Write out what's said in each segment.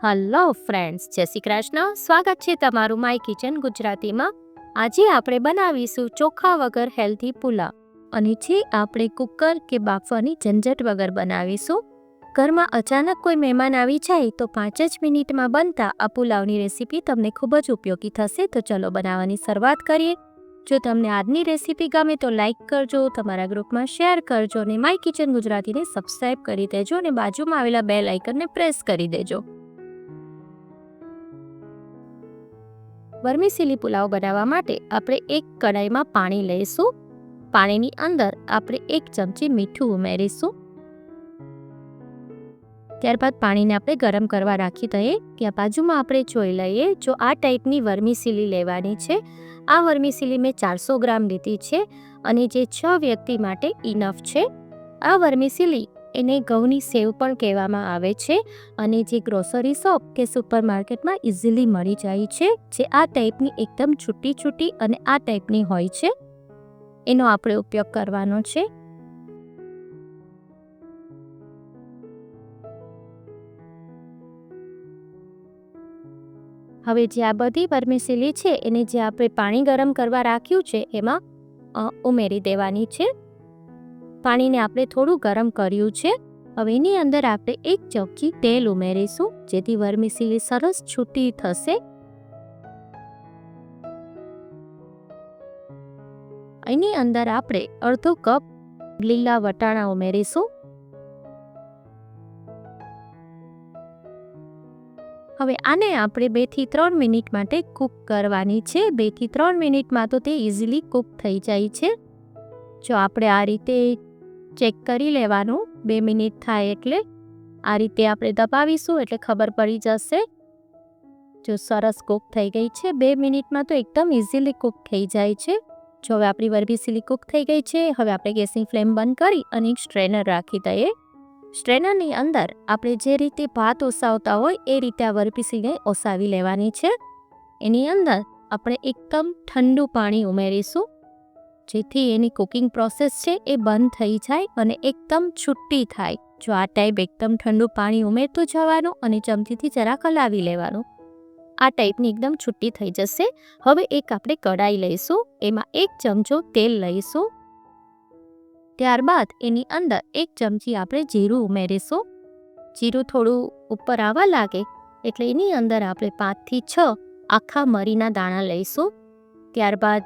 Hello friends, જય શ્રી કૃષ્ણ. સ્વાગત છે તમારું માય કિચન ગુજરાતીમાં. આજે આપણે બનાવીશું ચોખા વગર હેલ્ધી પુલાવ, અને જે આપણે કુકર કે બાફવાની ઝંઝટ વગર બનાવીશું. ઘરમાં અચાનક કોઈ મહેમાન આવી જાય તો 5 જ મિનિટમાં બનતા આ પુલાવની રેસીપી તમને ખૂબ જ ઉપયોગી થશે. તો ચલો બનાવવાની શરૂઆત કરીએ. જો તમને આજની રેસીપી ગમે તો લાઈક કરજો, તમારા ગ્રુપમાં શેર કરજો અને માય કિચન ગુજરાતીને સબસ્ક્રાઈબ કરી દેજો અને બાજુમાં આવેલા બેલ આઇકનને પ્રેસ કરી દેજો. વર્મીસેલી પુલાવ બનાવવા માટે આપણે એક કઢાઈમાં પાણી લઈશું. પાણીની અંદર આપણે 1 ચમચી મીઠું ઉમેરીશું. ત્યારબાદ પાણીને આપણે ગરમ કરવા રાખી દઈએ. ત્યાં બાજુમાં આપણે જોઈ લઈએ, જો આ ટાઈપની વર્મીસેલી લેવાની છે. આ વર્મીસેલી મેં 400 ગ્રામ લીધી છે અને જે 6 વ્યક્તિ માટે ઇનફ છે. આ વર્મીસેલી એને ઘઉંની સેવ પણ કહેવામાં આવે છે અને જે ગ્રોસરી શોપ કે સુપરમાર્કેટમાં ઇઝીલી મળી જાય છે. જે આ ટાઈપની એકદમ છૂટી છૂટી અને આ ટાઈપની હોય છે, એનો આપણે ઉપયોગ કરવાનો છે. હવે જે આ બધી વર્મીસેલી છે એને જે આપણે પાણી ગરમ કરવા રાખ્યું છે એમાં ઉમેરી દેવાની છે. પાણીને આપણે થોડું ગરમ કર્યું છે. હવે એની અંદર આપણે 1 ચમચી તેલ ઉમેરીશું, જેથી વર્મીસેલી સરસ છૂટી થશે. એની અંદર આપણે અડધો કપ લીલા વટાણા ઉમેરીશું. હવે આને આપણે 2 થી 3 મિનિટ માટે કૂક કરવાની છે. 2 થી 3 મિનિટમાં તો તે ઇઝીલી કૂક થઈ જાય છે. જો આપણે આ રીતે ચેક કરી લેવાનું, 2 મિનિટ થાય એટલે આ રીતે આપણે દબાવીશું એટલે ખબર પડી જશે. જો સરસ કૂક થઈ ગઈ છે, 2 મિનિટમાં તો એકદમ ઇઝીલી કૂક થઈ જાય છે. જો હવે આપણી વર્મીસેલી કૂક થઈ ગઈ છે. હવે આપણે ગેસની ફ્લેમ બંધ કરી અને એક સ્ટ્રેનર રાખી દઈએ. સ્ટ્રેનરની અંદર આપણે જે રીતે ભાત ઓસાવતા હોય એ રીતે આ વર્મીસેલીને ઓસાવી લેવાની છે. એની અંદર આપણે એકદમ ઠંડુ પાણી ઉમેરીશું, જેથી એની કુકિંગ પ્રોસેસ છે એ બંધ થઈ જાય અને એકદમ છૂટી થાય. જો આ ટાઈપ એકદમ ઠંડુ પાણી ઉમેરતું જવાનું અને ચમચીથી જરાક હલાવી લેવાનું. આ ટાઈપની એકદમ છૂટી થઈ જશે. હવે એક આપણે કઢાઈ લઈશું, એમાં 1 ચમચો તેલ લઈશું. ત્યારબાદ એની અંદર 1 ચમચી આપણે જીરું ઉમેરીશું. જીરું થોડું ઉપર આવવા લાગે એટલે એની અંદર આપણે 5 થી 6 આખા મરીના દાણા લઈશું. ત્યારબાદ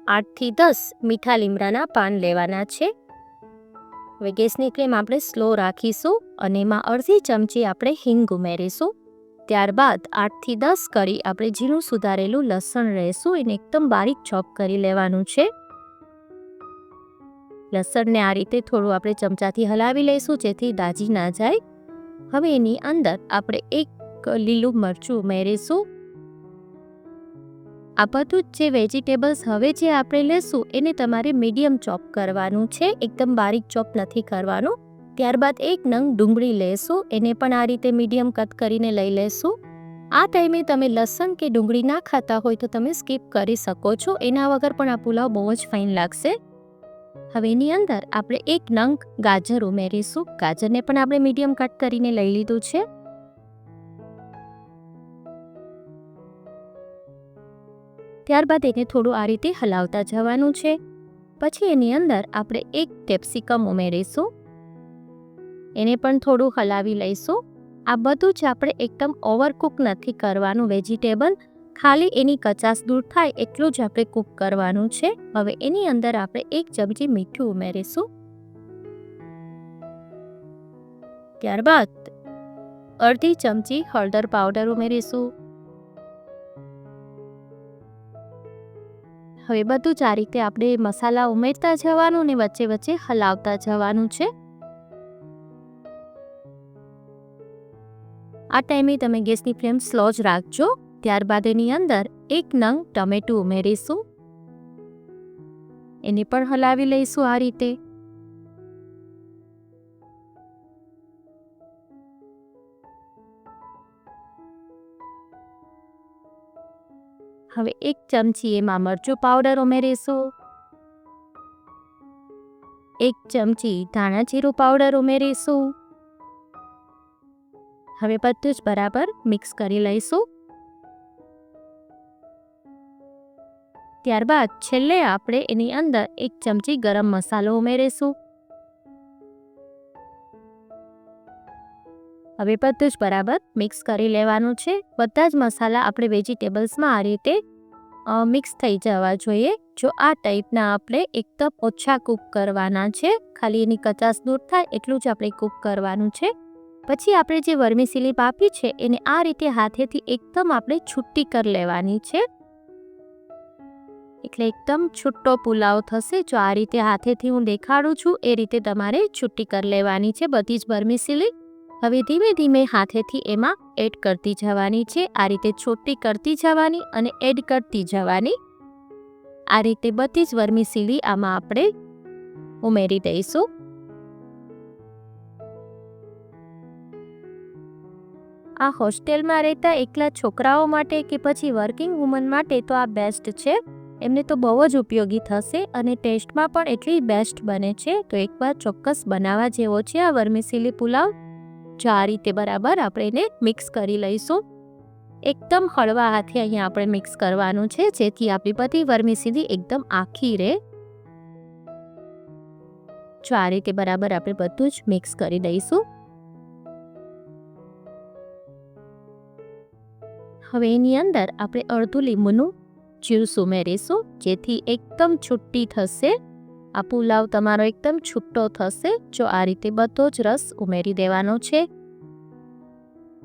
8 થી 10 મીઠા લીમડાના પાન લેવાના છે. હવે ગેસની ફ્લેમ આપણે સ્લો રાખીશું અને એમાં અડધી ચમચી આપણે હિંગ ઉમેરીશું. ત્યારબાદ 8 થી 10 કરી આપણે ઝીણું સુધારેલું લસણ લેશું. એને એકદમ બારીક ચોપ કરી લેવાનું છે. લસણને આ રીતે થોડું આપણે ચમચાથી હલાવી લઈશું, જેથી દાજી ના જાય. હવે એની અંદર આપણે 1 લીલું મરચું ઉમેરીશું. આ બધું જ જે વેજીટેબલ્સ હવે જે આપણે લેશું એને તમારે મીડિયમ ચોપ કરવાનું છે, એકદમ બારીક ચોપ નથી કરવાનું. ત્યારબાદ 1 નંગ ડુંગળી લેશું, એને પણ આ રીતે મીડિયમ કટ કરીને લઈ લેશું. આ ટાઈમે તમે લસણ કે ડુંગળી ના ખાતા હોય તો તમે સ્કીપ કરી શકો છો. એના વગર પણ આ પુલાવ બહુ જ ફાઇન લાગશે. હવે એની અંદર આપણે 1 નંગ ગાજર ઉમેરીશું. ગાજરને પણ આપણે મીડિયમ કટ કરીને લઈ લીધું છે. ત્યારબાદ એને થોડું આ રીતે હલાવતા જવાનું છે. પછી એની અંદર આપણે 1 કેપ્સિકમ ઉમેરીશું. એને પણ થોડું હલાવી લઈશું. આ બધું જ આપણે એકદમ ઓવરકુક નથી કરવાનું વેજીટેબલ, ખાલી એની કચાશ દૂર થાય એટલું જ આપણે કૂક કરવાનું છે. હવે એની અંદર આપણે 1 ચમચી મીઠું ઉમેરીશું. ત્યારબાદ અડધી ચમચી હળદર પાવડર ઉમેરીશું. હવે બધું જ આ રીતે આપણે મસાલા ઉમેરતા જવાનું ને વચ્ચે વચ્ચે હલાવતા જવાનું છે. આ ટાઈમે તમે ગેસની ફ્લેમ સ્લો જ રાખજો. ત્યારબાદ એની અંદર 1 નંગ ટમેટું ઉમેરીશું. એને પણ હલાવી લઈશું આ રીતે. હવે 1 ચમચી એમાં મરચું પાવડર ઉમેરીશું. 1 ચમચી ધાણા જીરું પાવડર ઉમેરીશું. હવે બધું જ બરાબર મિક્સ કરી લઈશું. ત્યારબાદ છેલ્લે આપણે એની અંદર 1 ચમચી ગરમ મસાલો ઉમેરીશું. હવે બધું જ બરાબર મિક્સ કરી લેવાનું છે. બધા જ મસાલા આપણે વેજીટેબલ્સમાં આ રીતે મિક્સ થઈ જવા જોઈએ. જો આ ટાઈપના આપણે એકદમ ઓછા કૂક કરવાના છે, ખાલી એની કચાશ દૂર થાય એટલું જ આપણે કૂક કરવાનું છે. પછી આપણે જે વર્મીસેલી બાફી છે એને આ રીતે હાથેથી એકદમ આપણે છૂટી કરી લેવાની છે, એટલે એકદમ છૂટો પુલાવ થશે. જો આ રીતે હાથેથી હું દેખાડું છું એ રીતે તમારે છૂટી કરી લેવાની છે બધી જ વર્મીસેલી. હવે ધીમે ધીમે હાથેથી એમાં એડ કરતી જવાની છે. આ રીતે છૂટી કરતી જવાની અને એડ કરતી જવાની. આ રીતે બધી જ વર્મીસેલી આમાં આપણે ઉમેરી દઈશું. આ હોસ્ટેલમાં રહેતા એકલા છોકરાઓ માટે કે પછી વર્કિંગ વુમન માટે તો આ બેસ્ટ છે. એમને તો બહુ જ ઉપયોગી થશે અને ટેસ્ટમાં પણ એટલી બેસ્ટ બને છે. તો એકવાર ચોક્કસ બનાવવા જેવો છે આ વર્મીસેલી પુલાવ. જો આ રીતે બરાબર આપણે એને મિક્સ કરી લઈશું. એકદમ હળવા હાથે અહીંયા આપણે મિક્સ કરવાનું છે, જેથી આપણી બધી વર્મીસેલી એકદમ આખી રહે. જો આ રીતે બરાબર આપણે બધું જ મિક્સ કરી દઈશું. હવે એની અંદર આપણે અડધું લીંબુનું જ્યુસ ઉમેરીશું, જેથી એકદમ છૂટી થશે. આ પુલાવ તમારો એકદમ છૂટો થશે. જો આ રીતે બધો જ રસ ઉમેરી દેવાનો છે.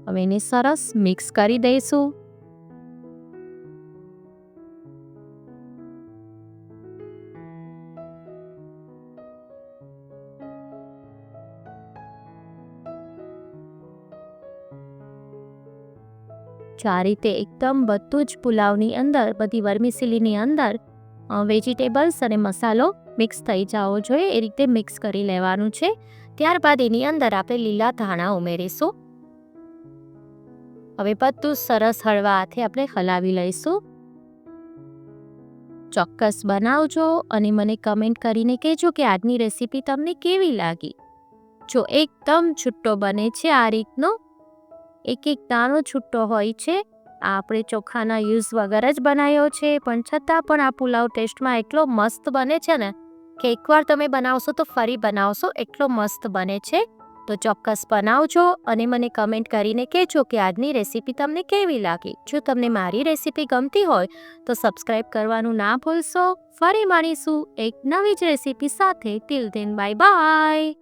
હવે એને સરસ મિક્સ કરી દઈશું. જો આ રીતે એકદમ બધું જ પુલાવની અંદર, બધી વર્મીસેલીની અંદર વેજીટેબલ્સ અને મસાલો મિક્સ થઈ જવો જોઈએ એ રીતે મિક્સ કરી લેવાનું છે. ત્યારબાદ એની અંદર આપણે લીલા ધાણા ઉમેરીશું. હવે બધું સરસ હળવા હાથે આપણે હલાવી લઈશું. ચોક્કસ બનાવજો અને મને કમેન્ટ કરીને કહેજો કે આજની રેસીપી તમને કેવી લાગી. જો એકદમ છૂટો બને છે આ રીતનો, એક એક દાણો છૂટો હોય છે. આ આપણે ચોખાના યુઝ વગર જ બનાવ્યો છે, પણ છતાં પણ આ પુલાવ ટેસ્ટમાં એટલો મસ્ત બને છે ને કે એકવાર તમે બનાવશો તો ફરી બનાવશો, એટલો મસ્ત બને છે. તો ચોક્કસ બનાવજો અને મને કમેન્ટ કરીને કહેજો કે આજની રેસીપી તમને કેવી લાગી. જો તમને મારી રેસીપી ગમતી હોય તો સબસ્ક્રાઈબ કરવાનું ના ભૂલશો. ફરી મળીશું એક નવી જ રેસીપી સાથે. Till then bye bye.